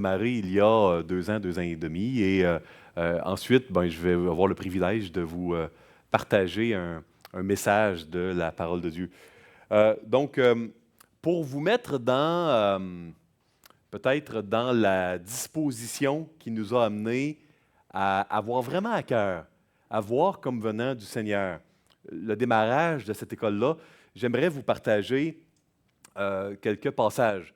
Démarré il y a 2 ans et demi. Et ensuite, ben, je vais avoir le privilège de vous partager un message de la parole de Dieu. Donc, pour vous mettre peut-être dans la disposition qui nous a amenés à avoir vraiment à cœur, à voir comme venant du Seigneur, le démarrage de cette école-là, j'aimerais vous partager quelques passages.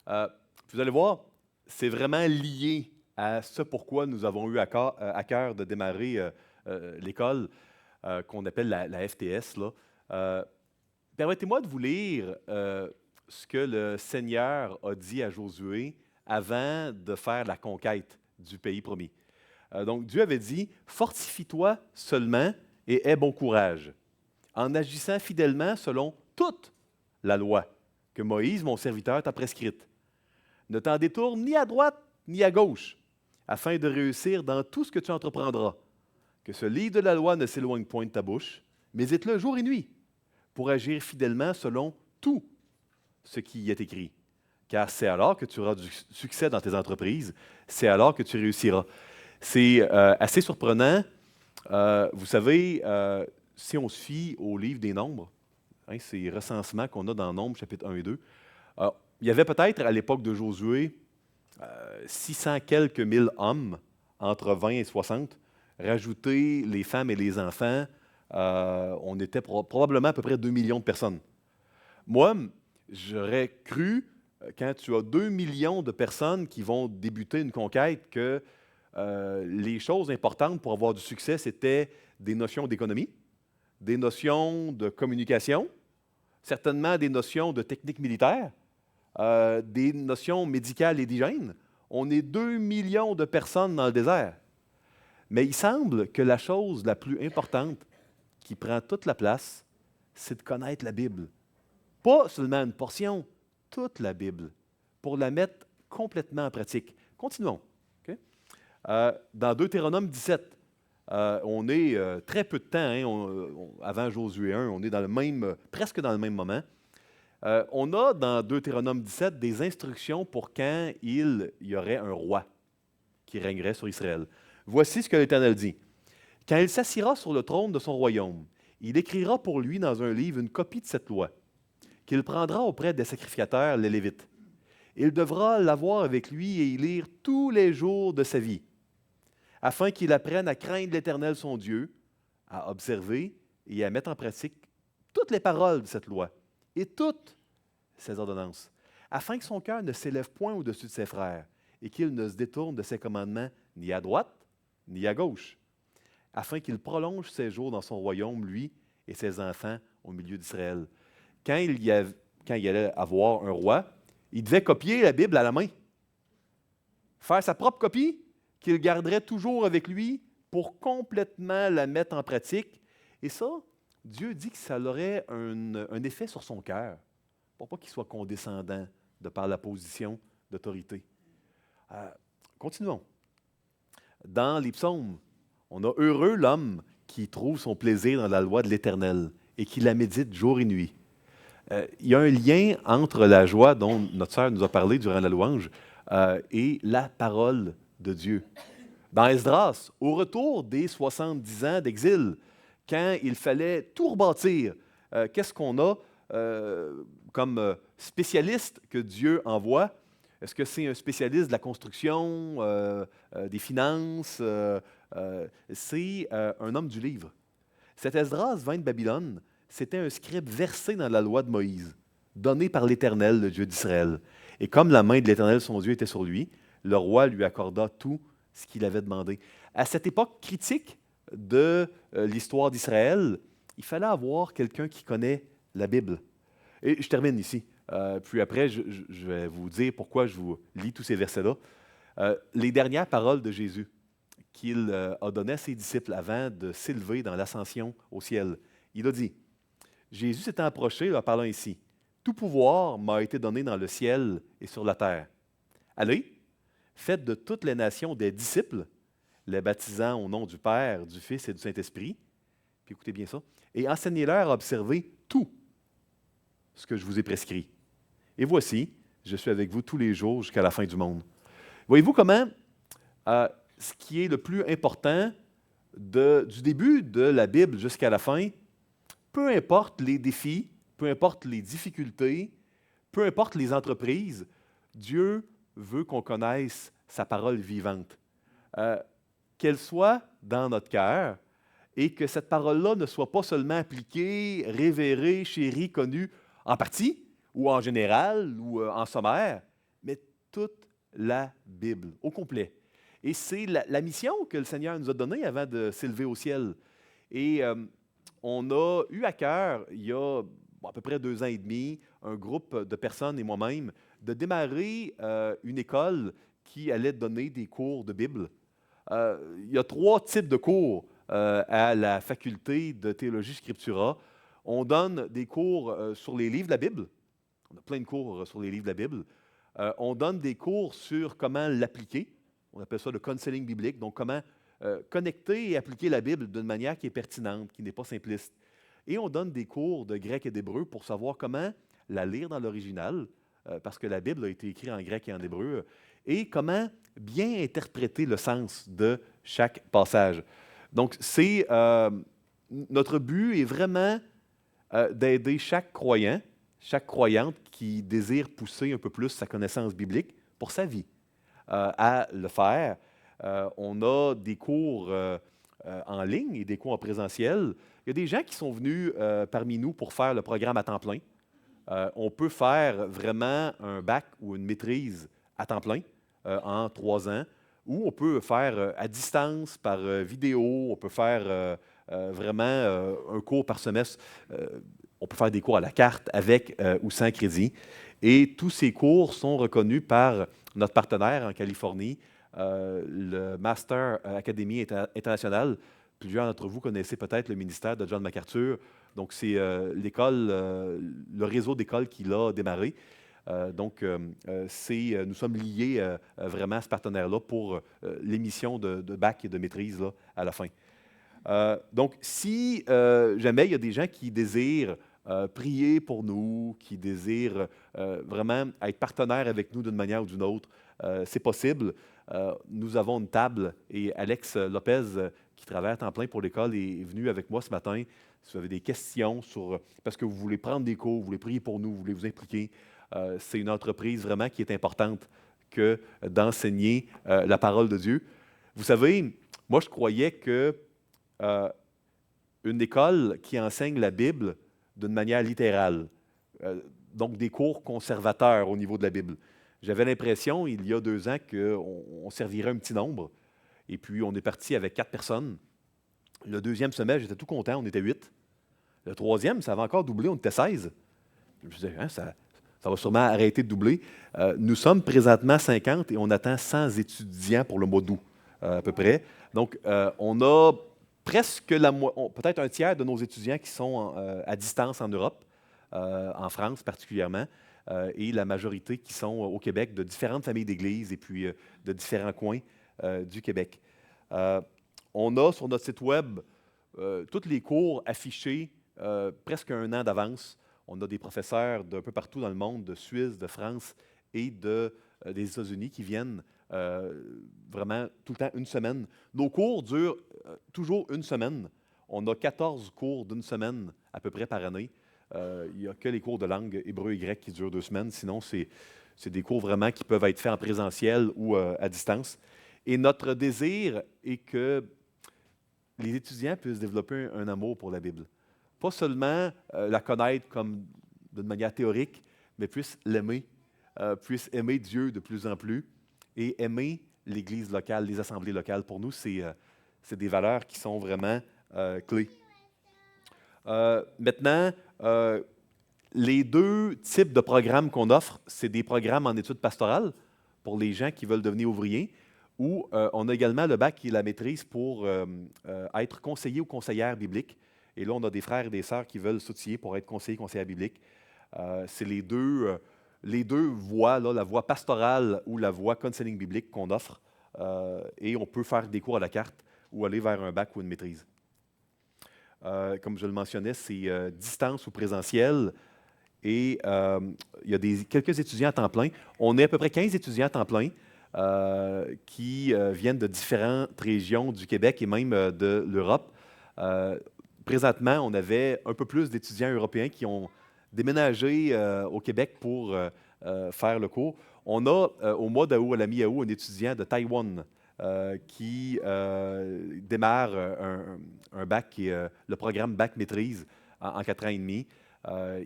Euh, Vous allez voir, c'est vraiment lié à ce pourquoi nous avons eu à cœur de démarrer l'école qu'on appelle la FTS, là. Euh, Permettez-moi de vous lire ce que le Seigneur a dit à Josué avant de faire la conquête du pays promis. Donc, Dieu avait dit, fortifie-toi seulement et aie bon courage, en agissant fidèlement selon toute la loi que Moïse, mon serviteur, t'a prescrite. Ne t'en détourne ni à droite ni à gauche, afin de réussir dans tout ce que tu entreprendras. Que ce livre de la loi ne s'éloigne point de ta bouche, médite-le jour et nuit, pour agir fidèlement selon tout ce qui y est écrit. Car c'est alors que tu auras du succès dans tes entreprises, c'est alors que tu réussiras. C'est assez surprenant. Vous savez, si on se fie au livre des Nombres, hein, ces recensements qu'on a dans Nombres, chapitre 1 et 2, euh, il y avait peut-être à l'époque de Josué 600 quelques mille hommes, entre 20 et 60. Rajouter les femmes et les enfants, on était probablement à peu près 2 millions de personnes. Moi, j'aurais cru, quand tu as 2 millions de personnes qui vont débuter une conquête, que les choses importantes pour avoir du succès, c'était des notions d'économie, des notions de communication, certainement des notions de technique militaire, des notions médicales et d'hygiène. On est 2 millions de personnes dans le désert. Mais il semble que la chose la plus importante qui prend toute la place, c'est de connaître la Bible. Pas seulement une portion, toute la Bible, pour la mettre complètement en pratique. Continuons. OK? Dans Deutéronome 17, on est très peu de temps, hein, avant Josué 1, on est dans presque dans le même moment. On a dans Deutéronome 17 des instructions pour quand il y aurait un roi qui régnerait sur Israël. Voici ce que l'Éternel dit. Quand il s'assiera sur le trône de son royaume, il écrira pour lui dans un livre une copie de cette loi, qu'il prendra auprès des sacrificateurs, les Lévites. Il devra l'avoir avec lui et y lire tous les jours de sa vie, afin qu'il apprenne à craindre l'Éternel son Dieu, à observer et à mettre en pratique toutes les paroles de cette loi et toutes ses ordonnances, afin que son cœur ne s'élève point au-dessus de ses frères et qu'il ne se détourne de ses commandements ni à droite ni à gauche, afin qu'il prolonge ses jours dans son royaume, lui et ses enfants au milieu d'Israël. Quand il allait avoir un roi, il devait copier la Bible à la main, faire sa propre copie qu'il garderait toujours avec lui pour complètement la mettre en pratique. Et ça, Dieu dit que ça aurait un effet sur son cœur, pour pas qu'il soit condescendant de par la position d'autorité. Continuons. Dans les psaumes, on a heureux l'homme qui trouve son plaisir dans la loi de l'Éternel et qui la médite jour et nuit. Il y a un lien entre la joie dont notre sœur nous a parlé durant la louange et la parole de Dieu. Dans Esdras, au retour des 70 ans d'exil, quand il fallait tout rebâtir, qu'est-ce qu'on a comme spécialiste que Dieu envoie? Est-ce que c'est un spécialiste de la construction, des finances? C'est un homme du livre. Cet Esdras vint de Babylone. C'était un scribe versé dans la loi de Moïse, donné par l'Éternel, le Dieu d'Israël. Et comme la main de l'Éternel, son Dieu, était sur lui, le roi lui accorda tout ce qu'il avait demandé. À cette époque critique de l'histoire d'Israël, il fallait avoir quelqu'un qui connaît la Bible. Et je termine ici. Puis après, je vais vous dire pourquoi je vous lis tous ces versets-là. Les dernières paroles de Jésus qu'il a données à ses disciples avant de s'élever dans l'ascension au ciel. Il a dit, Jésus s'étant approché, en parlant ici, « Tout pouvoir m'a été donné dans le ciel et sur la terre. Allez, faites de toutes les nations des disciples, les baptisant au nom du Père, du Fils et du Saint-Esprit. » Puis écoutez bien ça. « Et enseignez-leur à observer tout ce que je vous ai prescrit. Et voici, je suis avec vous tous les jours jusqu'à la fin du monde. » Voyez-vous comment ce qui est le plus important du début de la Bible jusqu'à la fin, peu importe les défis, peu importe les difficultés, peu importe les entreprises, Dieu veut qu'on connaisse sa parole vivante. Qu'elle soit dans notre cœur et que cette parole-là ne soit pas seulement appliquée, révérée, chérie, connue en partie ou en général ou en sommaire, mais toute la Bible au complet. Et c'est la mission que le Seigneur nous a donnée avant de s'élever au ciel. Et on a eu à cœur, il y a à peu près 2 ans et demi, un groupe de personnes et moi-même, de démarrer une école qui allait donner des cours de Bible. Il y a 3 types de cours à la faculté de théologie Scriptura. On donne des cours sur les livres de la Bible. On a plein de cours sur les livres de la Bible. On donne des cours sur comment l'appliquer. On appelle ça le counseling biblique. Donc, comment connecter et appliquer la Bible d'une manière qui est pertinente, qui n'est pas simpliste. Et on donne des cours de grec et d'hébreu pour savoir comment la lire dans l'original, parce que la Bible a été écrite en grec et en hébreu, et comment bien interpréter le sens de chaque passage. Donc, notre but est vraiment d'aider chaque croyant, chaque croyante qui désire pousser un peu plus sa connaissance biblique pour sa vie à le faire. On a des cours en ligne et des cours en présentiel. Il y a des gens qui sont venus parmi nous pour faire le programme à temps plein. On peut faire vraiment un bac ou une maîtrise à temps plein en 3 ans, ou on peut faire à distance, par vidéo, on peut faire vraiment un cours par semestre. On peut faire des cours à la carte avec ou sans crédit. Et tous ces cours sont reconnus par notre partenaire en Californie, le Master Academy International. Plusieurs d'entre vous connaissez peut-être le ministère de John MacArthur. Donc, c'est l'école, le réseau d'écoles qu'il a démarré. Nous sommes liés vraiment à ce partenaire-là pour l'émission de bac et de maîtrise là, à la fin. Donc, si jamais il y a des gens qui désirent prier pour nous, qui désirent vraiment être partenaires avec nous d'une manière ou d'une autre, c'est possible. Nous avons une table et Alex Lopez, qui travaille à temps plein pour l'école, est venu avec moi ce matin. Si vous avez des questions parce que vous voulez prendre des cours, vous voulez prier pour nous, vous voulez vous impliquer, c'est une entreprise vraiment qui est importante que d'enseigner la parole de Dieu. Vous savez, moi je croyais que une école qui enseigne la Bible d'une manière littérale, donc des cours conservateurs au niveau de la Bible. J'avais l'impression, il y a 2 ans, qu'on servirait un petit nombre. Et puis, on est parti avec 4 personnes. Le 2e semestre, j'étais tout content, on était 8. Le 3e, ça avait encore doublé, on était 16. Je me disais, hein, ça va sûrement arrêter de doubler. Nous sommes présentement 50 et on attend 100 étudiants pour le mois d'août, à peu près. Donc, on a presque peut-être un tiers de nos étudiants qui sont à distance en Europe, en France particulièrement, et la majorité qui sont au Québec, de différentes familles d'églises et puis de différents coins du Québec. On a sur notre site web tous les cours affichés presque 1 an d'avance. On a des professeurs d'un peu partout dans le monde, de Suisse, de France et des États-Unis qui viennent vraiment tout le temps 1 semaine. Nos cours durent toujours 1 semaine. On a 14 cours d'1 semaine à peu près par année. Il n'y a que les cours de langue hébreu et grec qui durent 2 semaines. Sinon, c'est des cours vraiment qui peuvent être faits en présentiel ou à distance. Et notre désir est que les étudiants puissent développer un amour pour la Bible. Pas seulement la connaître comme d'une manière théorique, mais puissent l'aimer, puissent aimer Dieu de plus en plus et aimer l'Église locale, les assemblées locales. Pour nous, c'est des valeurs qui sont vraiment clés. Maintenant, les 2 types de programmes qu'on offre, c'est des programmes en études pastorales pour les gens qui veulent devenir ouvriers, ou on a également le bac et la maîtrise pour être conseiller ou conseillère biblique. Et là, on a des frères et des sœurs qui veulent s'outiller pour être conseiller, conseillère biblique. C'est les deux voies, là, la voie pastorale ou la voie counseling biblique qu'on offre. Et on peut faire des cours à la carte ou aller vers un bac ou une maîtrise. Comme je le mentionnais, c'est distance ou présentiel. Et il y a quelques étudiants à temps plein. On est à peu près 15 étudiants à temps plein. qui viennent de différentes régions du Québec et même de l'Europe. Présentement, on avait un peu plus d'étudiants européens qui ont déménagé au Québec pour faire le cours. On a au mois d'août, à la mi-août, un étudiant de Taïwan qui démarre un bac, qui est le programme Bac Maîtrise en 4 ans et demi.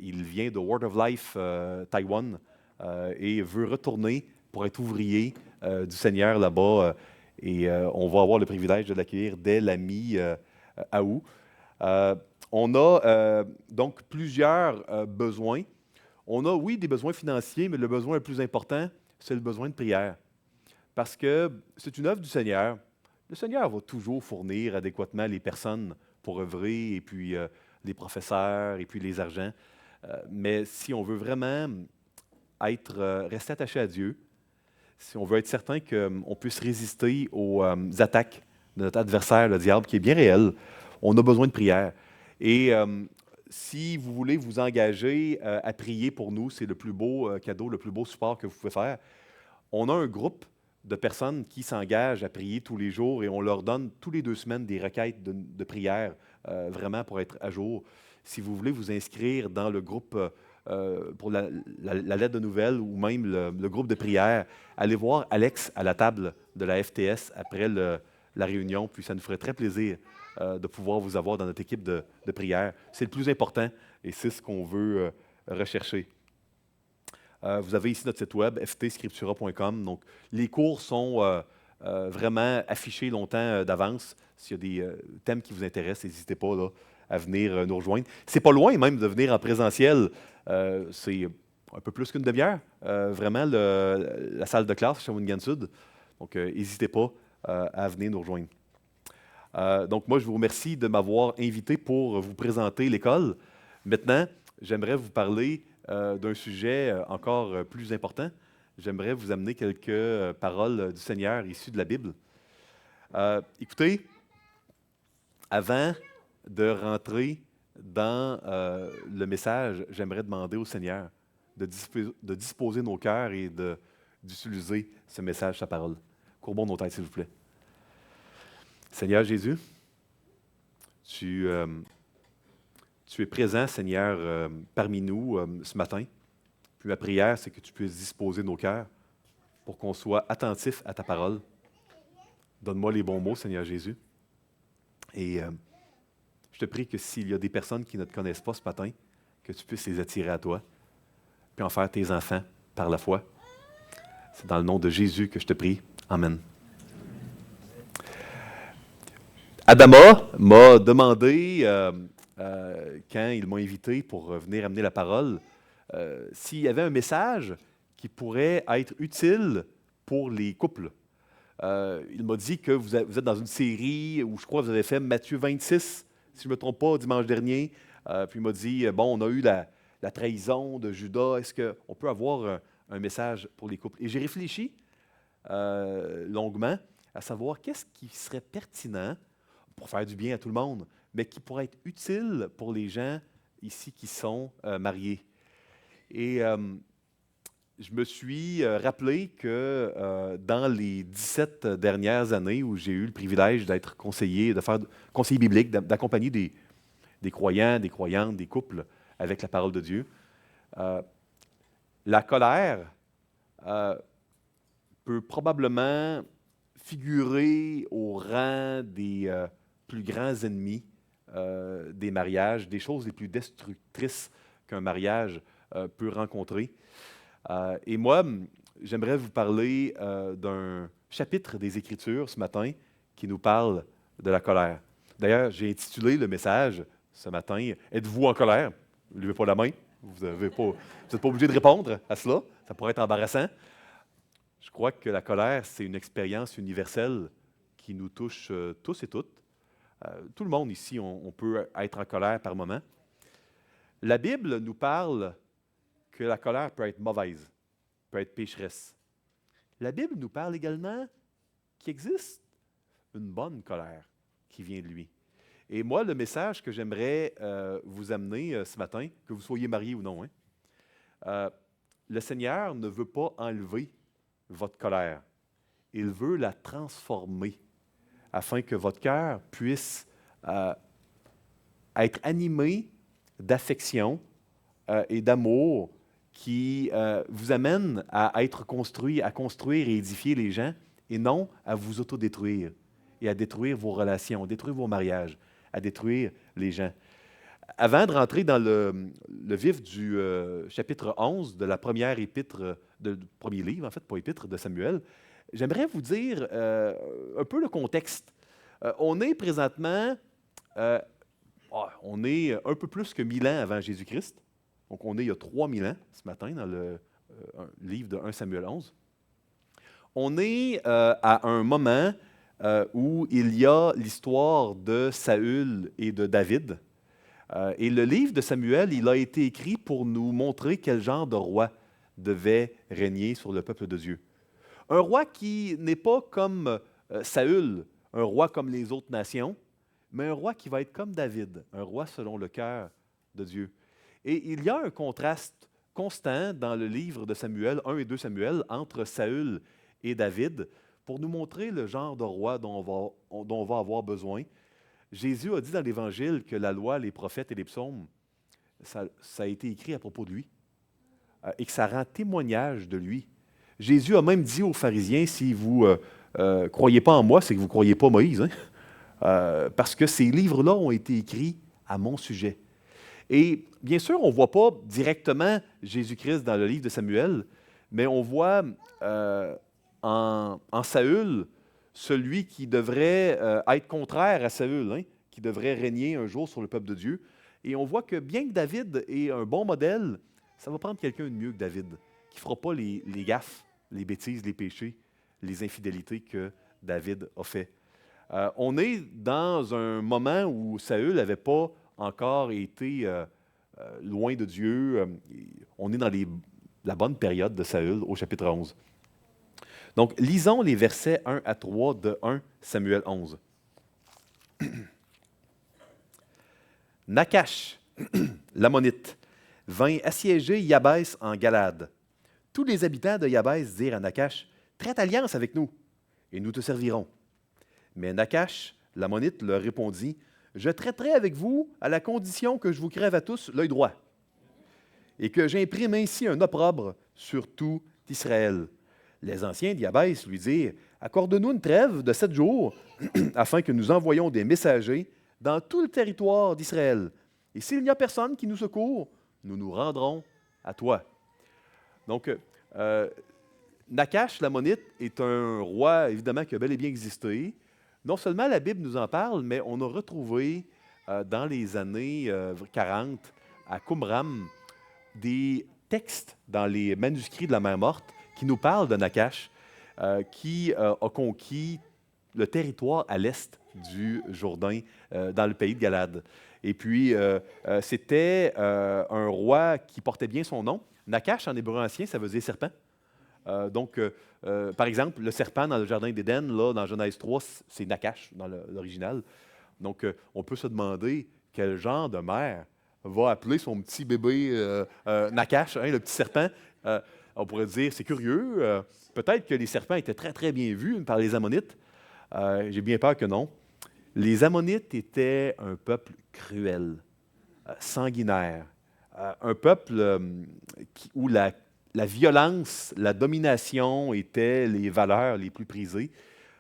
Il vient de Word of Life, Taïwan, et veut retourner pour être ouvrier du Seigneur là-bas. Et on va avoir le privilège de l'accueillir dès la mi-août. On a donc plusieurs besoins. On a, oui, des besoins financiers, mais le besoin le plus important, c'est le besoin de prière. Parce que c'est une œuvre du Seigneur. Le Seigneur va toujours fournir adéquatement les personnes pour œuvrer, et puis les professeurs, et puis les argents. Mais si on veut vraiment rester attaché à Dieu, si on veut être certain qu'on puisse résister aux attaques de notre adversaire, le diable, qui est bien réel, on a besoin de prière. Et si vous voulez vous engager à prier pour nous, c'est le plus beau cadeau, le plus beau support que vous pouvez faire. On a un groupe de personnes qui s'engagent à prier tous les jours et on leur donne tous les 2 semaines des requêtes de prière, vraiment pour être à jour. Si vous voulez vous inscrire dans le groupe pour la lettre de nouvelles ou même le groupe de prière, allez voir Alex à la table de la FTS après la réunion, puis ça nous ferait très plaisir de pouvoir vous avoir dans notre équipe de prière. C'est le plus important et c'est ce qu'on veut rechercher. Vous avez ici notre site web, ftscriptura.com. Donc, les cours sont vraiment affichés longtemps d'avance. S'il y a des thèmes qui vous intéressent, n'hésitez pas là, à venir nous rejoindre. C'est pas loin même de venir en présentiel. C'est un peu plus qu'une demi-heure, vraiment, la salle de classe chez Shawinigan Sud. Donc, n'hésitez pas à venir nous rejoindre. Donc, moi, je vous remercie de m'avoir invité pour vous présenter l'école. Maintenant, j'aimerais vous parler d'un sujet encore plus important. J'aimerais vous amener quelques paroles du Seigneur issues de la Bible. Écoutez, avant de rentrer dans le message, j'aimerais demander au Seigneur de disposer nos cœurs et d'utiliser ce message, sa parole. Courbons nos têtes, s'il vous plaît. Seigneur Jésus, tu es présent, Seigneur, parmi nous ce matin. Puis ma prière, c'est que tu puisses disposer nos cœurs pour qu'on soit attentifs à ta parole. Donne-moi les bons mots, Seigneur Jésus. Et je te prie que s'il y a des personnes qui ne te connaissent pas ce matin, que tu puisses les attirer à toi, puis en faire tes enfants par la foi. C'est dans le nom de Jésus que je te prie. Amen. Adama m'a demandé, quand il m'a invité pour venir amener la parole, s'il y avait un message qui pourrait être utile pour les couples. Il m'a dit que vous êtes dans une série où je crois que vous avez fait Matthieu 26, si je ne me trompe pas, dimanche dernier. Puis il m'a dit, bon, on a eu la trahison de Judas. Est-ce qu'on peut avoir un message pour les couples? Et j'ai réfléchi longuement à savoir qu'est-ce qui serait pertinent pour faire du bien à tout le monde, mais qui pourrait être utile pour les gens ici qui sont mariés. Et je me suis rappelé que dans les 17 dernières années où j'ai eu le privilège d'être conseiller, de faire conseiller biblique, d'accompagner des croyants, des croyantes, des couples avec la parole de Dieu, la colère peut probablement figurer au rang des plus grands ennemis des mariages, des choses les plus destructrices qu'un mariage peut rencontrer. Et moi, j'aimerais vous parler d'un chapitre des Écritures ce matin qui nous parle de la colère. D'ailleurs, j'ai intitulé le message ce matin « Êtes-vous en colère? » Ne levez pas la main, vous n'êtes pas obligé de répondre à cela, ça pourrait être embarrassant. Je crois que la colère, c'est une expérience universelle qui nous touche tous et toutes. Tout le monde ici, on peut être en colère par moment. La Bible nous parle que la colère peut être mauvaise, peut être pécheresse. La Bible nous parle également qu'il existe une bonne colère qui vient de lui. Et moi, le message que j'aimerais vous amener ce matin, que vous soyez mariés ou non, le Seigneur ne veut pas enlever votre colère. il veut la transformer afin que votre cœur puisse être animé d'affection et d'amour qui vous amène à être construit, à construire et édifier les gens et non à vous autodétruire et à détruire vos relations, détruire vos mariages, à détruire les gens. Avant de rentrer dans le vif du chapitre 11 de la première épître, du premier livre, en fait, pas épître, de Samuel, j'aimerais vous dire un peu le contexte. On est présentement, on est un peu plus que 1000 ans avant Jésus-Christ. Donc, on est il y a 3000 ans ce matin dans le livre de 1 Samuel 11. On est à un moment où il y a l'histoire de Saül et de David. Et le livre de Samuel, il a été écrit pour nous montrer quel genre de roi devait régner sur le peuple de Dieu. Un roi qui n'est pas comme Saül, un roi comme les autres nations, mais un roi qui va être comme David, un roi selon le cœur de Dieu. Et il y a un contraste constant dans le livre de Samuel, 1 et 2 Samuel, entre Saül et David, pour nous montrer le genre de roi dont on va avoir besoin. Jésus a dit dans l'Évangile que la loi, les prophètes et les psaumes, ça a été écrit à propos de lui et que ça rend témoignage de lui. Jésus a même dit aux pharisiens, si vous ne croyez pas en moi, c'est que vous ne croyez pas Moïse, hein? Parce que ces livres-là ont été écrits à mon sujet. Et bien sûr, on ne voit pas directement Jésus-Christ dans le livre de Samuel, mais on voit en Saül celui qui devrait être contraire à Saül, hein, qui devrait régner un jour sur le peuple de Dieu. Et on voit que bien que David est un bon modèle, ça va prendre quelqu'un de mieux que David, qui ne fera pas les gaffes, les bêtises, les péchés, les infidélités que David a fait. On est dans un moment où Saül n'avait pas encore été loin de Dieu. On est dans la bonne période de Saül au chapitre 11. Donc, lisons les versets 1 à 3 de 1 Samuel 11. Nakash, l'Ammonite, vint assiéger Yabès en Galade. Tous les habitants de Yabès dirent à Nakash, « Traite alliance avec nous, et nous te servirons. » Mais Nakash, l'Ammonite, leur répondit, « Je traiterai avec vous à la condition que je vous crève à tous l'œil droit, et que j'imprime ainsi un opprobre sur tout Israël. » Les anciens d'Yabès lui dirent, « Accorde-nous une trêve de 7 jours, afin que nous envoyions des messagers dans tout le territoire d'Israël. Et s'il n'y a personne qui nous secourt, nous nous rendrons à toi. » Donc, Nakash, l'Ammonite, est un roi, évidemment, qui a bel et bien existé. Non seulement la Bible nous en parle, mais on a retrouvé dans les années 40 à Qumran des textes dans les manuscrits de la mer Morte qui nous parlent de Nakash, qui a conquis le territoire à l'est du Jourdain, dans le pays de Galade. Et puis, c'était un roi qui portait bien son nom. Nakash, en hébreu ancien, ça veut dire serpent. Donc, par exemple, le serpent dans le jardin d'Éden, là, dans Genèse 3, c'est Nakash dans l'original. Donc, on peut se demander quel genre de mère va appeler son petit bébé Nakash, hein, le petit serpent. On pourrait dire, c'est curieux. Peut-être que les serpents étaient très, très bien vus par les Ammonites. J'ai bien peur que non. Les Ammonites étaient un peuple cruel, sanguinaire, un peuple où la violence, la domination étaient les valeurs les plus prisées.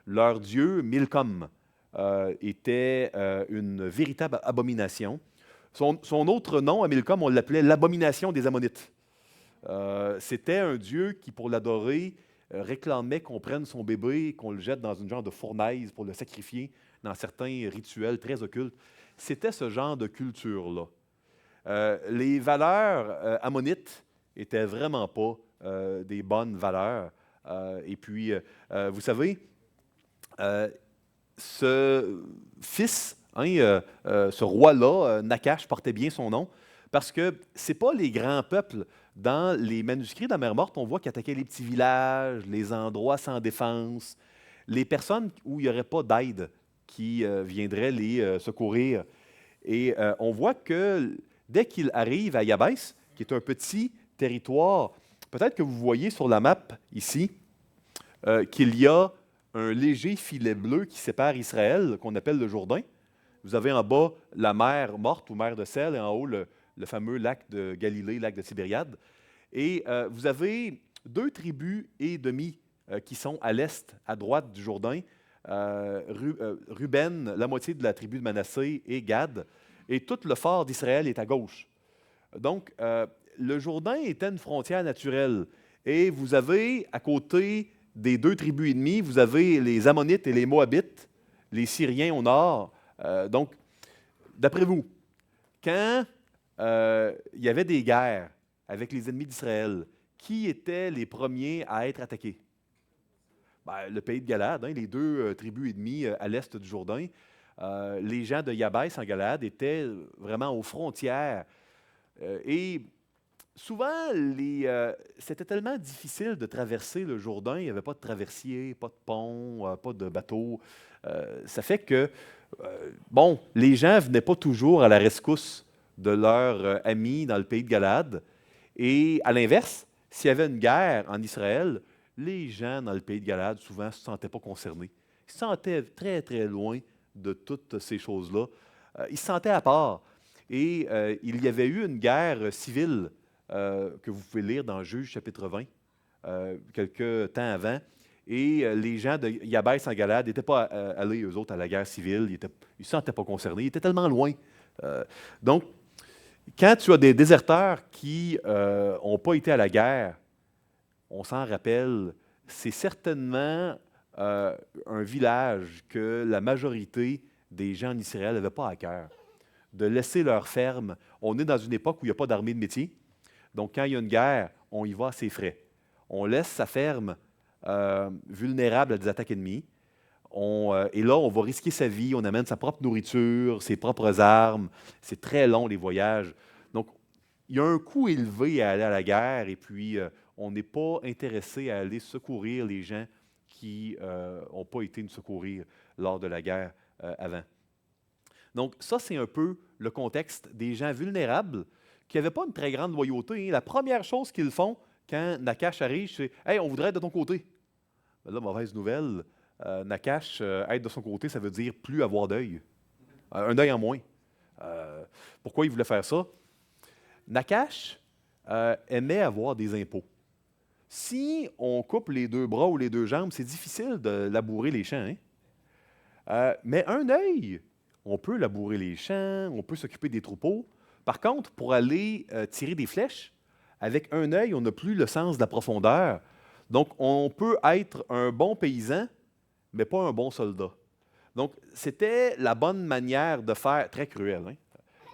Leur dieu, Milcom, était une véritable abomination. Son autre nom, à Milcom, on l'appelait l'abomination des Ammonites. C'était un dieu qui, pour l'adorer, réclamait qu'on prenne son bébé et qu'on le jette dans une genre de fournaise pour le sacrifier dans certains rituels très occultes. C'était ce genre de culture-là. Les valeurs ammonites n'étaient vraiment pas des bonnes valeurs. Et puis, vous savez, ce fils, hein, ce roi-là, Nakash, portait bien son nom, parce que ce n'est pas les grands peuples. Dans les manuscrits de la mer Morte, on voit qu'ils attaquaient les petits villages, les endroits sans défense, les personnes où il n'y aurait pas d'aide qui viendraient les secourir. Et on voit que dès qu'il arrive à Yabès, qui est un petit territoire, peut-être que vous voyez sur la map ici, qu'il y a un léger filet bleu qui sépare Israël, qu'on appelle le Jourdain. Vous avez en bas la mer Morte ou mer de sel, et en haut le fameux lac de Galilée, lac de Tibériade. Et vous avez 2 tribus et demie qui sont à l'est, à droite du Jourdain. Ruben, la moitié de la tribu de Manassé, et Gad. Et tout le fort d'Israël est à gauche. Donc, le Jourdain était une frontière naturelle. Et vous avez, à côté des 2 tribus et demie, vous avez les Ammonites et les Moabites, les Syriens au nord. Donc, d'après vous, quand il y avait des guerres avec les ennemis d'Israël, qui étaient les premiers à être attaqués? Ben, le pays de Galade, hein, les 2 tribus et demie à l'est du Jourdain. Les gens de Yabès en Galade étaient vraiment aux frontières. Et souvent, c'était tellement difficile de traverser le Jourdain, il n'y avait pas de traversier, pas de pont, pas de bateau. Ça fait que, bon, les gens ne venaient pas toujours à la rescousse de leurs amis dans le pays de Galade. Et à l'inverse, s'il y avait une guerre en Israël, les gens dans le pays de Galade, souvent, ne se sentaient pas concernés. Ils se sentaient très, très loin de toutes ces choses-là. Ils se sentaient à part. Et il y avait eu une guerre civile que vous pouvez lire dans Juges chapitre 20, quelques temps avant. Et les gens de Yabès en Galade n'étaient pas allés, eux autres, à la guerre civile. Ils ne se sentaient pas concernés. Ils étaient tellement loin. Donc, quand tu as des déserteurs qui n'ont pas été à la guerre, on s'en rappelle, c'est certainement un village que la majorité des gens en Israël n'avaient pas à cœur. De laisser leur ferme. On est dans une époque où il n'y a pas d'armée de métier. Donc, quand il y a une guerre, on y va à ses frais. On laisse sa ferme vulnérable à des attaques ennemies. Et là, on va risquer sa vie, on amène sa propre nourriture, ses propres armes. C'est très long, les voyages. Donc, il y a un coût élevé à aller à la guerre et puis on n'est pas intéressé à aller secourir les gens qui n'ont pas été nous secourir lors de la guerre avant. Donc, ça, c'est un peu le contexte des gens vulnérables qui n'avaient pas une très grande loyauté. Hein. La première chose qu'ils font quand Nakash arrive, c'est « Hey, on voudrait être de ton côté. » Ben là, mauvaise nouvelle, Nakash, être de son côté, ça veut dire plus avoir d'œil. Un œil en moins. Pourquoi il voulait faire ça? Nakash aimait avoir des impôts. Si on coupe les 2 bras ou les 2 jambes, c'est difficile de labourer les champs. Hein? Mais un œil, on peut labourer les champs, on peut s'occuper des troupeaux. Par contre, pour aller tirer des flèches, avec un œil, on n'a plus le sens de la profondeur. Donc, on peut être un bon paysan, mais pas un bon soldat. Donc, c'était la bonne manière de faire, très cruel,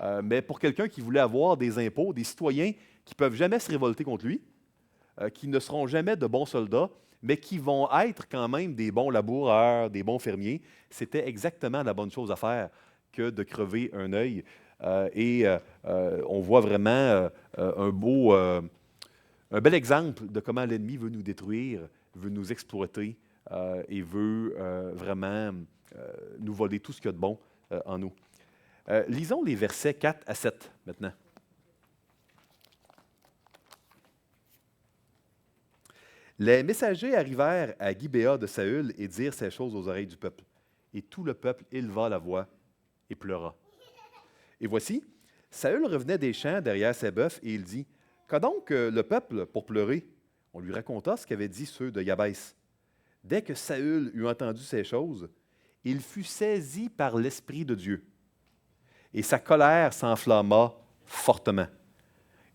hein? Mais pour quelqu'un qui voulait avoir des impôts, des citoyens qui ne peuvent jamais se révolter contre lui, qui ne seront jamais de bons soldats, mais qui vont être quand même des bons laboureurs, des bons fermiers, c'était exactement la bonne chose à faire que de crever un œil. On voit vraiment un bel exemple de comment l'ennemi veut nous détruire, veut nous exploiter et veut vraiment nous voler tout ce qu'il y a de bon en nous. Lisons les versets 4 à 7 maintenant. Les messagers arrivèrent à Gibéa de Saül et dirent ces choses aux oreilles du peuple. Et tout le peuple éleva la voix et pleura. Et voici, Saül revenait des champs derrière ses bœufs et il dit, « Qu'a donc le peuple pour pleurer? » On lui raconta ce qu'avaient dit ceux de Yabès. Dès que Saül eut entendu ces choses, il fut saisi par l'Esprit de Dieu. Et sa colère s'enflamma fortement.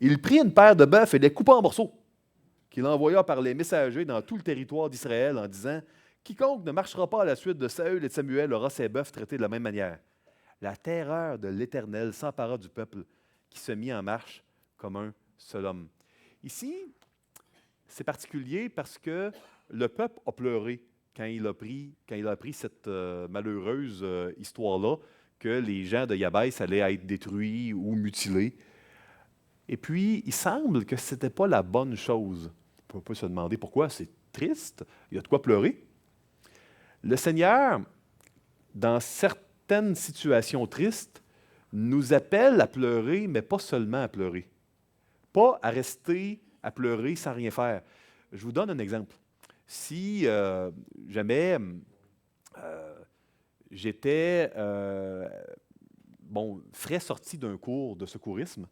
Il prit une paire de bœufs et les coupa en morceaux, qu'il envoya par les messagers dans tout le territoire d'Israël en disant, « Quiconque ne marchera pas à la suite de Saül et de Samuel aura ses bœufs traités de la même manière. » La terreur de l'Éternel s'empara du peuple qui se mit en marche comme un seul homme. Ici, c'est particulier parce que le peuple a pleuré quand il a appris cette malheureuse histoire-là, que les gens de Yabès allaient être détruits ou mutilés. Et puis, il semble que ce n'était pas la bonne chose. On peut se demander pourquoi. C'est triste. Il y a de quoi pleurer. Le Seigneur, dans certaines situations tristes, nous appelle à pleurer, mais pas seulement à pleurer. Pas à rester à pleurer sans rien faire. Je vous donne un exemple. Si jamais j'étais frais sorti d'un cours de secourisme,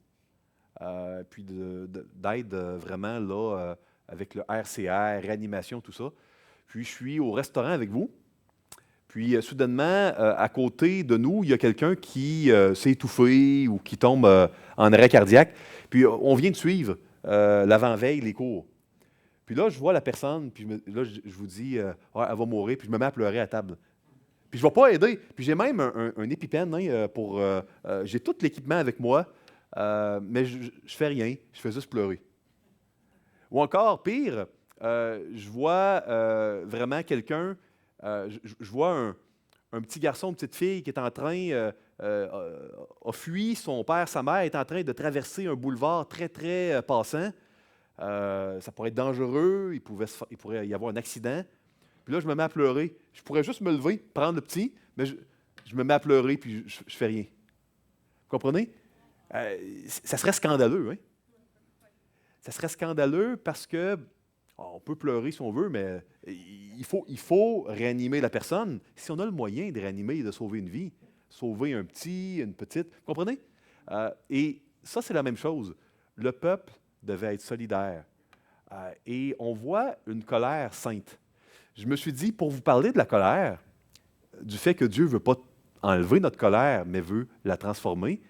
puis d'aide vraiment là, avec le RCR, réanimation, tout ça. Puis je suis au restaurant avec vous. Puis soudainement, à côté de nous, il y a quelqu'un qui s'est étouffé ou qui tombe en arrêt cardiaque. Puis on vient de suivre l'avant-veille, les cours. Puis là, je vois la personne, puis là, je vous dis, ouais, elle va mourir, puis je me mets à pleurer à table. Puis je ne vais pas aider. Puis j'ai même un épipène pour... j'ai tout l'équipement avec moi, mais je ne fais rien. Je fais juste pleurer. Ou encore, pire, je vois vraiment quelqu'un, je vois un petit garçon, une petite fille qui est en train, a fui son père, sa mère, est en train de traverser un boulevard très, très passant. Ça pourrait être dangereux, il pourrait y avoir un accident. Puis là, je me mets à pleurer. Je pourrais juste me lever, prendre le petit, mais je me mets à pleurer, puis je ne fais rien. Vous comprenez? Ça serait scandaleux, hein? Ça serait scandaleux parce que on peut pleurer si on veut, mais il faut réanimer la personne. Si on a le moyen de réanimer et de sauver une vie, sauver un petit, une petite, vous comprenez? Et ça, c'est la même chose. Le peuple devait être solidaire. Et on voit une colère sainte. Je me suis dit, pour vous parler de la colère, du fait que Dieu ne veut pas enlever notre colère, mais veut la transformer,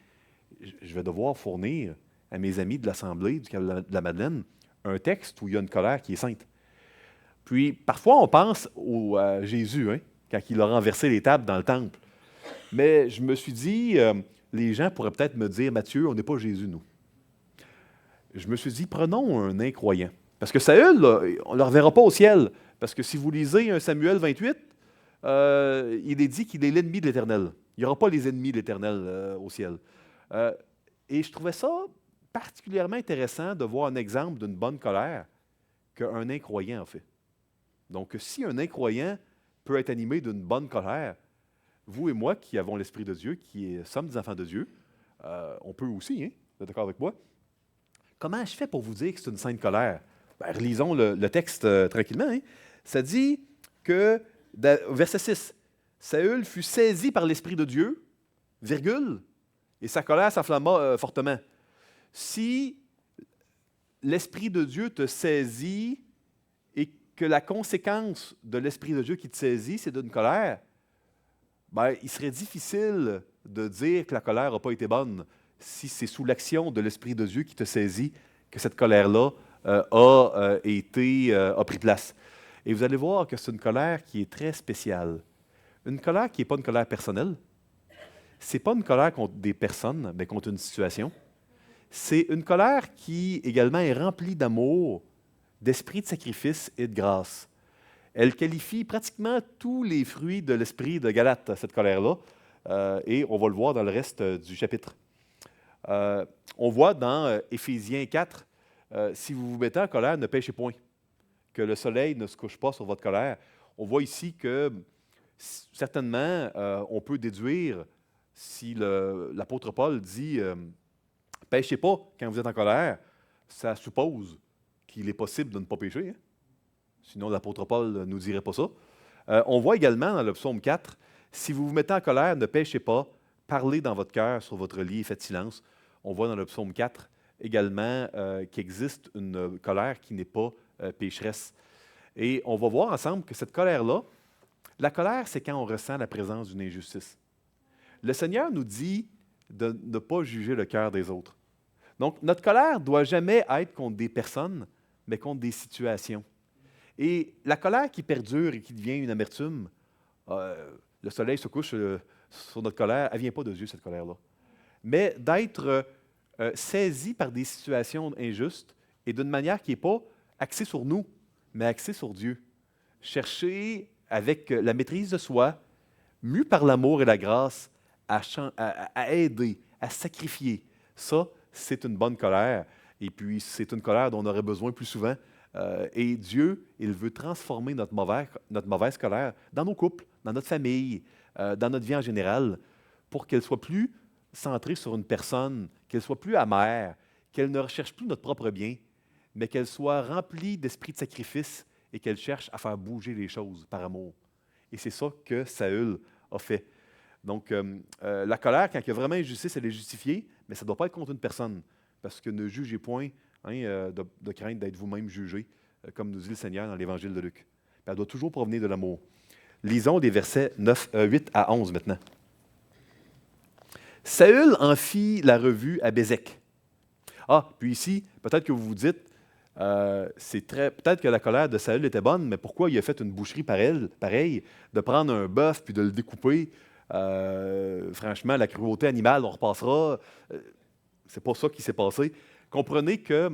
je vais devoir fournir à mes amis de l'Assemblée du Cap de la Madeleine un texte où il y a une colère qui est sainte. Puis, parfois, on pense à Jésus, hein, quand il a renversé les tables dans le temple. Mais je me suis dit, les gens pourraient peut-être me dire, Matthieu, on n'est pas Jésus, nous. Je me suis dit, prenons un incroyant. Parce que Saül, là, on ne le reverra pas au ciel. Parce que si vous lisez 1 Samuel 28, il est dit qu'il est l'ennemi de l'Éternel. Il n'y aura pas les ennemis de l'Éternel au ciel. Et je trouvais ça particulièrement intéressant de voir un exemple d'une bonne colère qu'un incroyant a fait. Donc, si un incroyant peut être animé d'une bonne colère, vous et moi qui avons l'Esprit de Dieu, qui sommes des enfants de Dieu, on peut aussi, hein? Vous êtes d'accord avec moi? Comment je fais pour vous dire que c'est une sainte colère? Ben, relisons le texte tranquillement. Hein? Ça dit que, verset 6, Saül fut saisi par l'Esprit de Dieu, virgule, et sa colère s'enflamma fortement. Si l'Esprit de Dieu te saisit et que la conséquence de l'Esprit de Dieu qui te saisit, c'est d'une colère, ben, il serait difficile de dire que la colère n'a pas été bonne si c'est sous l'action de l'Esprit de Dieu qui te saisit que cette colère-là a pris place. Et vous allez voir que c'est une colère qui est très spéciale. Une colère qui n'est pas une colère personnelle. Ce n'est pas une colère contre des personnes, mais contre une situation. C'est une colère qui également est remplie d'amour, d'esprit de sacrifice et de grâce. Elle qualifie pratiquement tous les fruits de l'esprit de Galate, cette colère-là, et on va le voir dans le reste du chapitre. On voit dans Éphésiens 4, si vous vous mettez en colère, ne péchez point, que le soleil ne se couche pas sur votre colère. On voit ici que certainement, on peut déduire, si l'apôtre Paul dit péchez pas quand vous êtes en colère, ça suppose qu'il est possible de ne pas pécher. Hein? Sinon, l'apôtre Paul ne nous dirait pas ça. On voit également dans le psaume 4, si vous vous mettez en colère, ne péchez pas, parlez dans votre cœur sur votre lit et faites silence. On voit dans le psaume 4 également qu'il existe une colère qui n'est pas pécheresse. Et on va voir ensemble que cette colère-là, la colère, c'est quand on ressent la présence d'une injustice. Le Seigneur nous dit de ne pas juger le cœur des autres. Donc, notre colère ne doit jamais être contre des personnes, mais contre des situations. Et la colère qui perdure et qui devient une amertume, le soleil se couche sur notre colère, elle ne vient pas de Dieu, cette colère-là. Mais d'être saisi par des situations injustes et d'une manière qui n'est pas axée sur nous, mais axée sur Dieu. Chercher avec la maîtrise de soi, mû par l'amour et la grâce, à aider, à sacrifier. Ça, c'est une bonne colère. Et puis, c'est une colère dont on aurait besoin plus souvent. Et Dieu, il veut transformer notre mauvaise colère dans nos couples, dans notre famille, dans notre vie en général, pour qu'elle soit plus centrée sur une personne, qu'elle soit plus amère, qu'elle ne recherche plus notre propre bien, mais qu'elle soit remplie d'esprit de sacrifice et qu'elle cherche à faire bouger les choses par amour. Et c'est ça que Saül a fait. Donc, la colère, quand il y a vraiment injustice, elle est justifiée, mais ça ne doit pas être contre une personne. Parce que ne jugez point de crainte d'être vous-même jugé, comme nous dit le Seigneur dans l'Évangile de Luc. Puis elle doit toujours provenir de l'amour. Lisons des versets 8 à 11 maintenant. Saül en fit la revue à Bézek. Ah, puis ici, peut-être que vous vous dites, peut-être que la colère de Saül était bonne, mais pourquoi il a fait une boucherie pareille, de prendre un bœuf puis de le découper? Franchement, la cruauté animale, on repassera. C'est pas ça qui s'est passé. Comprenez que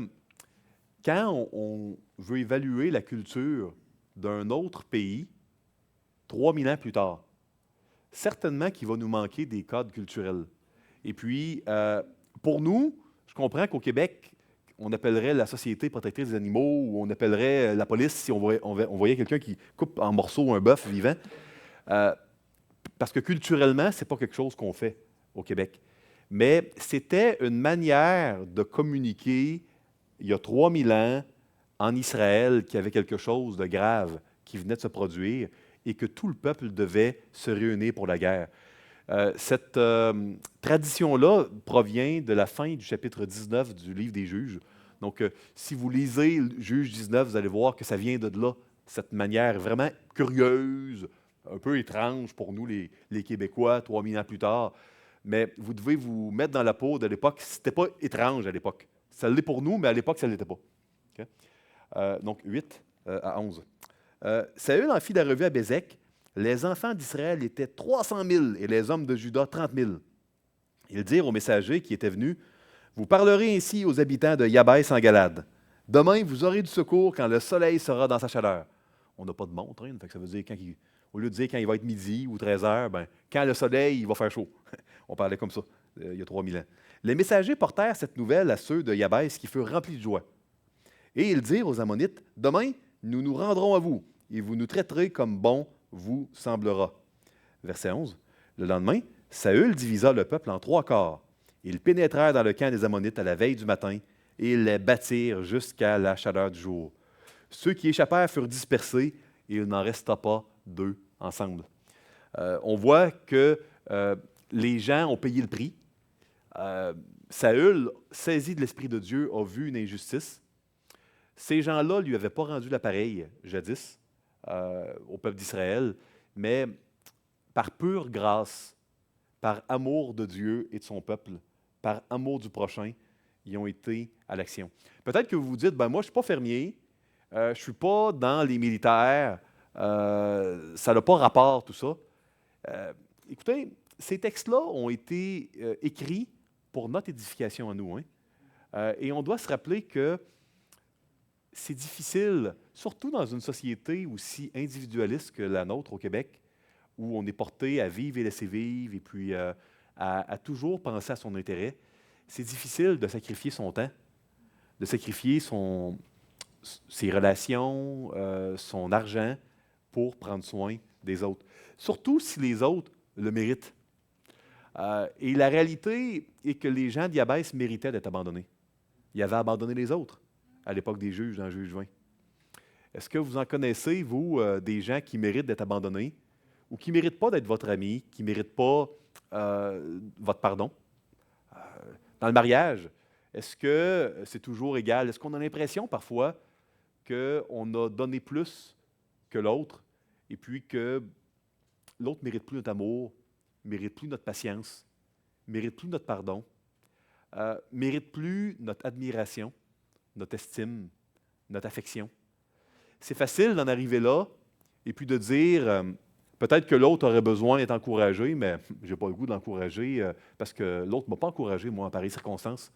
quand on veut évaluer la culture d'un autre pays, 3000 ans plus tard, certainement qu'il va nous manquer des codes culturels. Et puis, pour nous, je comprends qu'au Québec, on appellerait la Société protectrice des animaux ou on appellerait la police si on voyait quelqu'un qui coupe en morceaux un bœuf vivant. Parce que culturellement, ce n'est pas quelque chose qu'on fait au Québec. Mais c'était une manière de communiquer il y a 3000 ans en Israël qu'il y avait quelque chose de grave qui venait de se produire et que tout le peuple devait se réunir pour la guerre. Cette tradition-là provient de la fin du chapitre 19 du livre des Juges. Donc, si vous lisez Juge 19, vous allez voir que ça vient de là, cette manière vraiment curieuse, un peu étrange pour nous, les Québécois, 3000 ans plus tard. Mais vous devez vous mettre dans la peau de l'époque. Ce n'était pas étrange à l'époque. Ça l'est pour nous, mais à l'époque, ça ne l'était pas. Okay? Donc, 8 à 11. Saül en fit la revue à Bézek. Les enfants d'Israël étaient 300 000 et les hommes de Juda 30 000. Ils dirent aux messagers qui étaient venus, « Vous parlerez ainsi aux habitants de Yabès en Galade. Demain, vous aurez du secours quand le soleil sera dans sa chaleur. » On n'a pas de montre, hein, fait que ça veut dire au lieu de dire quand il va être midi ou 13 heures, ben, quand le soleil il va faire chaud. On parlait comme ça il y a 3000 ans. Les messagers portèrent cette nouvelle à ceux de Yabès qui furent remplis de joie. Et ils dirent aux Ammonites, « Demain, nous nous rendrons à vous, et vous nous traiterez comme bon vous semblera. » Verset 11. Le lendemain, Saül divisa le peuple en 3 quarts. Ils pénétrèrent dans le camp des Ammonites à la veille du matin, et ils les battirent jusqu'à la chaleur du jour. Ceux qui échappèrent furent dispersés, et il n'en resta pas 2 ensemble. On voit que les gens ont payé le prix. Saül, saisi de l'Esprit de Dieu, a vu une injustice. Ces gens-là ne lui avaient pas rendu l'appareil jadis au peuple d'Israël, mais par pure grâce, par amour de Dieu et de son peuple, par amour du prochain, ils ont été à l'action. Peut-être que vous vous dites, ben moi, je ne suis pas fermier, je ne suis pas dans les militaires, ça n'a pas rapport, tout ça. Écoutez, ces textes-là ont été écrits pour notre édification à nous. Hein? Et on doit se rappeler que c'est difficile, surtout dans une société aussi individualiste que la nôtre au Québec, où on est porté à vivre et laisser vivre, et puis à toujours penser à son intérêt. C'est difficile de sacrifier son temps, de sacrifier ses relations, son argent pour prendre soin des autres. Surtout si les autres le méritent. Et la réalité est que les gens d'Yabès méritaient d'être abandonnés. Ils avaient abandonné les autres à l'époque des juges, dans Juge 20. Est-ce que vous en connaissez, vous, des gens qui méritent d'être abandonnés ou qui ne méritent pas d'être votre ami, qui ne méritent pas votre pardon? Dans le mariage, est-ce que c'est toujours égal? Est-ce qu'on a l'impression parfois qu'on a donné plus que l'autre et puis que l'autre ne mérite plus notre amour, ne mérite plus notre patience, ne mérite plus notre pardon, ne mérite plus notre admiration, notre estime, notre affection? C'est facile d'en arriver là et puis de dire peut-être que l'autre aurait besoin d'être encouragé, mais je n'ai pas le goût d'encourager parce que l'autre ne m'a pas encouragé, moi, en pareille circonstance.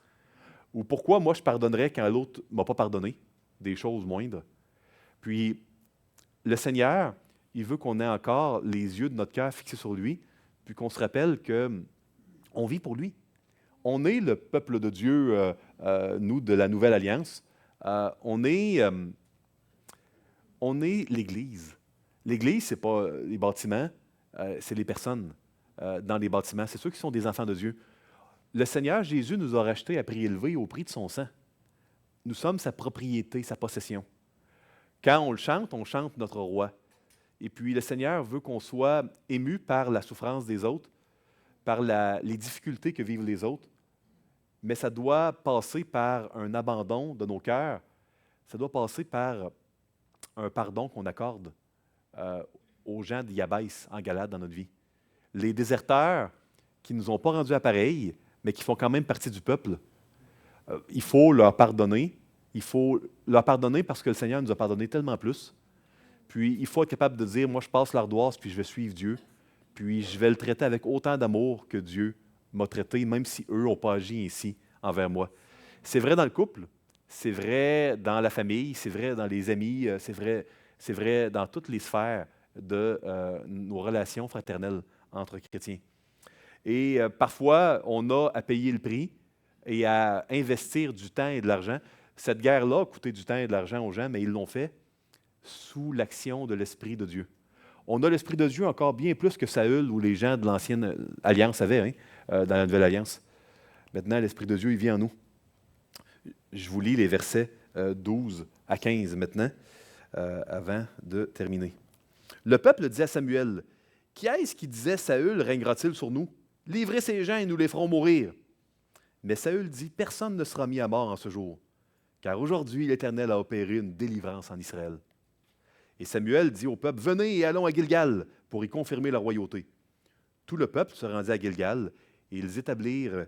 Ou pourquoi moi je pardonnerais quand l'autre ne m'a pas pardonné des choses moindres. Puis le Seigneur, il veut qu'on ait encore les yeux de notre cœur fixés sur lui, puis qu'on se rappelle qu'on vit pour lui. On est le peuple de Dieu, nous, de la Nouvelle Alliance. On est l'Église. L'Église, ce n'est pas les bâtiments, c'est les personnes dans les bâtiments. C'est ceux qui sont des enfants de Dieu. Le Seigneur Jésus nous a rachetés à prix élevé au prix de son sang. Nous sommes sa propriété, sa possession. Quand on chante notre roi. Et puis le Seigneur veut qu'on soit ému par la souffrance des autres, par les difficultés que vivent les autres, mais ça doit passer par un abandon de nos cœurs, ça doit passer par un pardon qu'on accorde euh, aux gens d'Yabès en Galade dans notre vie. Les déserteurs qui ne nous ont pas rendus appareils, mais qui font quand même partie du peuple, il faut leur pardonner. Il faut leur pardonner parce que le Seigneur nous a pardonné tellement plus. Puis il faut être capable de dire, moi je passe l'ardoise, puis je vais suivre Dieu. Puis je vais le traiter avec autant d'amour que Dieu m'a traité, même si eux n'ont pas agi ainsi envers moi. C'est vrai dans le couple, c'est vrai dans la famille, c'est vrai dans les amis, c'est vrai dans toutes les sphères de nos relations fraternelles entre chrétiens. Et parfois, on a à payer le prix et à investir du temps et de l'argent. Cette guerre-là a coûté du temps et de l'argent aux gens, mais ils l'ont fait sous l'action de l'Esprit de Dieu. On a l'Esprit de Dieu encore bien plus que Saül ou les gens de l'Ancienne Alliance avaient, dans la Nouvelle Alliance. Maintenant, l'Esprit de Dieu, il vit en nous. Je vous lis les versets 12 à 15 maintenant, avant de terminer. Le peuple dit à Samuel, « Qui est-ce qui disait, Saül régnera-t-il sur nous? Livrez ces gens et nous les ferons mourir. » Mais Saül dit, « Personne ne sera mis à mort en ce jour, car aujourd'hui l'Éternel a opéré une délivrance en Israël. » Et Samuel dit au peuple, « Venez et allons à Gilgal pour y confirmer la royauté. » Tout le peuple se rendit à Gilgal et ils établirent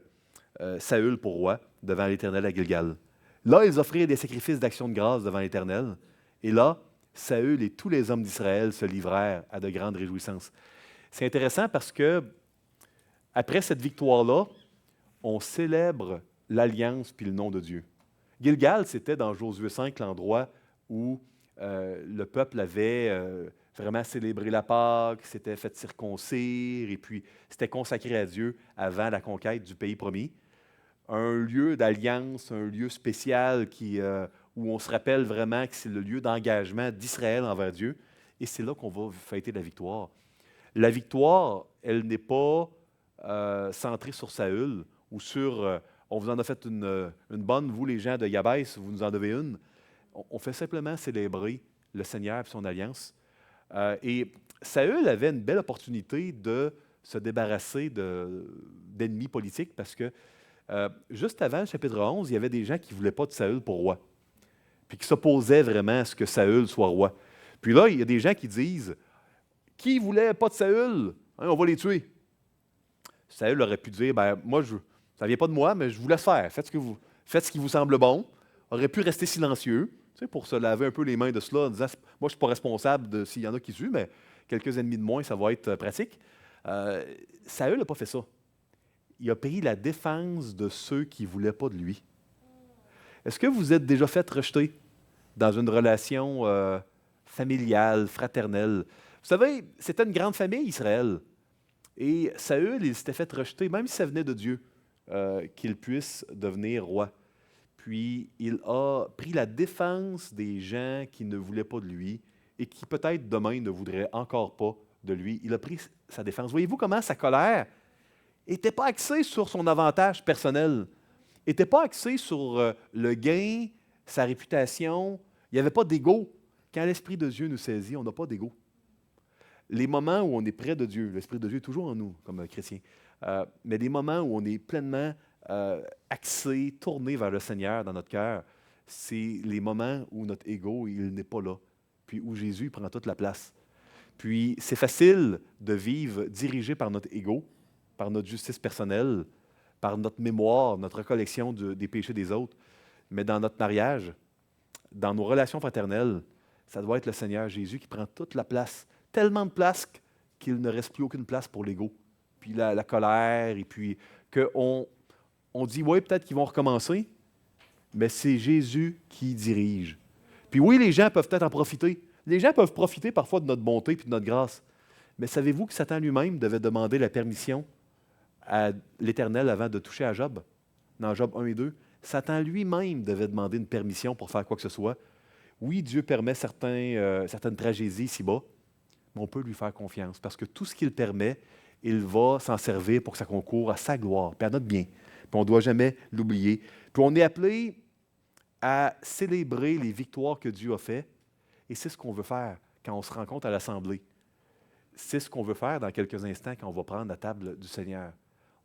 Saül pour roi devant l'Éternel à Gilgal. Là, ils offrirent des sacrifices d'action de grâce devant l'Éternel. Et là, Saül et tous les hommes d'Israël se livrèrent à de grandes réjouissances. C'est intéressant parce que après cette victoire-là, on célèbre l'alliance puis le nom de Dieu. Gilgal, c'était dans Josué 5 l'endroit où le peuple avait vraiment célébré la Pâque, s'était fait circoncire et puis s'était consacré à Dieu avant la conquête du pays promis. Un lieu d'alliance, un lieu spécial où on se rappelle vraiment que c'est le lieu d'engagement d'Israël envers Dieu. Et c'est là qu'on va fêter la victoire. La victoire, elle n'est pas centrée sur Saül ou sur on vous en a fait une bonne, vous les gens de Yabès, vous nous en devez une. On fait simplement célébrer le Seigneur et son alliance. Et Saül avait une belle opportunité de se débarrasser d'ennemis politiques parce que juste avant le chapitre 11, il y avait des gens qui ne voulaient pas de Saül pour roi, puis qui s'opposaient vraiment à ce que Saül soit roi. Puis là, il y a des gens qui disent, « Qui ne voulait pas de Saül? Hein, on va les tuer. » Saül aurait pu dire, « Ben moi, ça ne vient pas de moi, mais je vous laisse faire. Faites ce qui vous semble bon. » Aurait pu rester silencieux, tu sais, pour se laver un peu les mains de cela en disant, « Moi, je ne suis pas responsable de s'il y en a qui tuent, mais quelques ennemis de moins, ça va être pratique. » Saül n'a pas fait ça. Il a pris la défense de ceux qui ne voulaient pas de lui. Est-ce que vous êtes déjà fait rejeter dans une relation familiale, fraternelle? Vous savez, c'était une grande famille, Israël. Et Saül, il s'était fait rejeter, même si ça venait de Dieu, qu'il puisse devenir roi. Puis, il a pris la défense des gens qui ne voulaient pas de lui et qui peut-être demain ne voudraient encore pas de lui. Il a pris sa défense. Voyez-vous comment sa colère n'était pas axée sur son avantage personnel, n'était pas axée sur le gain, sa réputation. Il n'y avait pas d'ego. Quand l'Esprit de Dieu nous saisit, on n'a pas d'ego. Les moments où on est près de Dieu, l'Esprit de Dieu est toujours en nous comme chrétiens, mais des moments où on est pleinement axé, tourné vers le Seigneur dans notre cœur, c'est les moments où notre ego, il n'est pas là, puis où Jésus prend toute la place. Puis c'est facile de vivre dirigé par notre ego, par notre justice personnelle, par notre mémoire, notre recollection des péchés des autres. Mais dans notre mariage, dans nos relations fraternelles, ça doit être le Seigneur Jésus qui prend toute la place. Tellement de place qu'il ne reste plus aucune place pour l'ego. Puis la colère, et puis qu'on dit, oui, peut-être qu'ils vont recommencer, mais c'est Jésus qui dirige. Puis oui, les gens peuvent peut-être en profiter. Les gens peuvent profiter parfois de notre bonté et de notre grâce. Mais savez-vous que Satan lui-même devait demander la permission à l'Éternel avant de toucher à Job? Dans Job 1 et 2, Satan lui-même devait demander une permission pour faire quoi que ce soit. Oui, Dieu permet certaines tragédies ici-bas, mais on peut lui faire confiance parce que tout ce qu'il permet, il va s'en servir pour que ça concourt à sa gloire, puis à notre bien. Puis on ne doit jamais l'oublier. Puis on est appelé à célébrer les victoires que Dieu a faites Et c'est ce qu'on veut faire quand on se rencontre à l'Assemblée. C'est ce qu'on veut faire dans quelques instants quand on va prendre la table du Seigneur.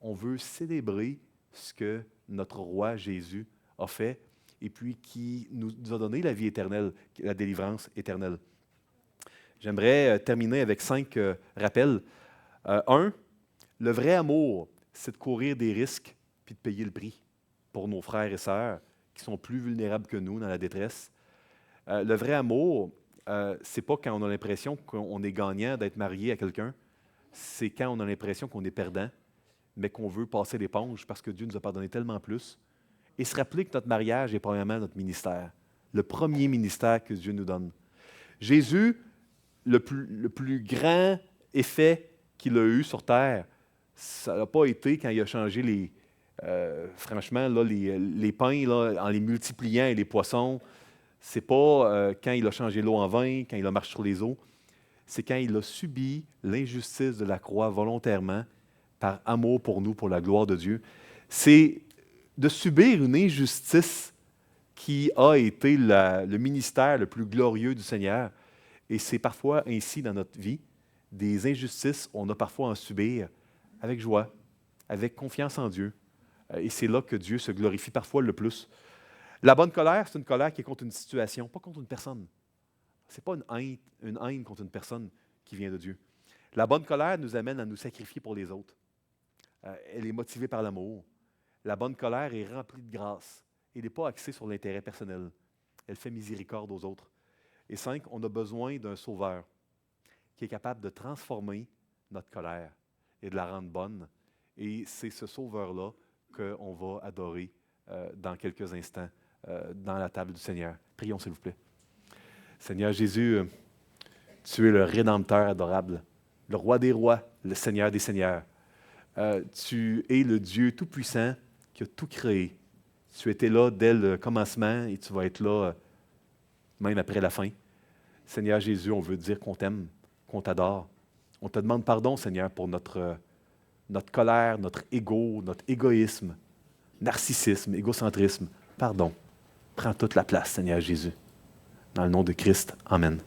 On veut célébrer ce que notre roi Jésus a fait et puis qui nous a donné la vie éternelle, la délivrance éternelle. J'aimerais terminer avec 5 rappels. Un, le vrai amour, c'est de courir des risques puis de payer le prix pour nos frères et sœurs qui sont plus vulnérables que nous dans la détresse. Le vrai amour, c'est pas quand on a l'impression qu'on est gagnant d'être marié à quelqu'un, c'est quand on a l'impression qu'on est perdant, mais qu'on veut passer l'éponge parce que Dieu nous a pardonné tellement plus. Et se rappeler que notre mariage est premièrement notre ministère, le premier ministère que Dieu nous donne. Jésus, le plus grand effet qu'il a eu sur terre, ça n'a pas été quand il a changé franchement, là, les pains là, en les multipliant et les poissons. C'est pas quand il a changé l'eau en vin, quand il a marché sur les eaux. C'est quand il a subi l'injustice de la croix volontairement, par amour pour nous, pour la gloire de Dieu. C'est de subir une injustice qui a été le ministère le plus glorieux du Seigneur. Et c'est parfois ainsi dans notre vie. Des injustices, on a parfois à en subir avec joie, avec confiance en Dieu. Et c'est là que Dieu se glorifie parfois le plus. La bonne colère, c'est une colère qui est contre une situation, pas contre une personne. Ce n'est pas une haine contre une personne qui vient de Dieu. La bonne colère nous amène à nous sacrifier pour les autres. Elle est motivée par l'amour. La bonne colère est remplie de grâce. Elle n'est pas axée sur l'intérêt personnel. Elle fait miséricorde aux autres. Et 5, on a besoin d'un sauveur qui est capable de transformer notre colère et de la rendre bonne. Et c'est ce sauveur-là qu'on va adorer dans quelques instants dans la table du Seigneur. Prions, s'il vous plaît. Seigneur Jésus, tu es le Rédempteur adorable, le Roi des rois, le Seigneur des seigneurs. Tu es le Dieu tout-puissant qui a tout créé. Tu étais là dès le commencement et tu vas être là même après la fin. Seigneur Jésus, on veut dire qu'on t'aime, qu'on t'adore. On te demande pardon, Seigneur, pour notre colère, notre égoïsme, narcissisme, égocentrisme. Pardon. Prends toute la place, Seigneur Jésus. Dans le nom de Christ. Amen.